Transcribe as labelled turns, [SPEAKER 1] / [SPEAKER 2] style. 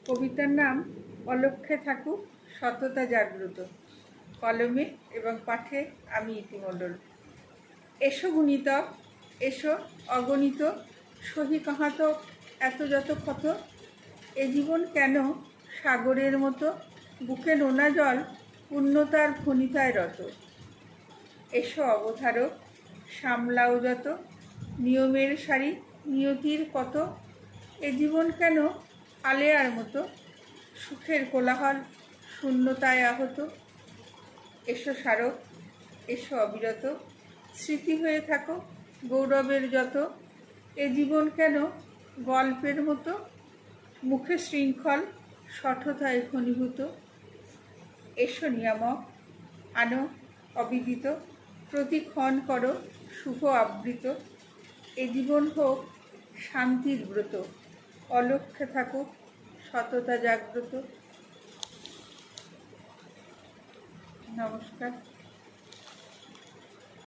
[SPEAKER 1] কবিতার নাম অলক্ষ্যে থাকুক সততা জাগ্রত। কলমে এবং পাঠে আমি ইতিমণ্ডল। এসো গুণিতক, এসো অগণিত, সহি কাহাতক এত যত ক্ষত। এ জীবন কেন সাগরের মতো, বুকে নোনা জল পূর্ণতার ভনিতায় রত। এসো অবধারক, সামলাও যত, নিয়মের সারি নিয়তির কত। এ জীবন কেন আলেয়ার মতো, সুখের কোলাহল শূন্যতায় আহত। এসো স্মারক, এসো অবিরত, স্মৃতি হয়ে থাকো গৌরবের যত। এ জীবন কেন গল্পের মতো, মুখে শৃঙ্খল সঠতায় ঘনীভূত। এসো নিয়ামক, আনো অবিদিত, প্রতিক্ষণ করো শুভ আবৃত। এ জীবন হোক শান্তির ব্রত, অলক্ষ্যে থাকুক সততা জাগ্রত। নমস্কার।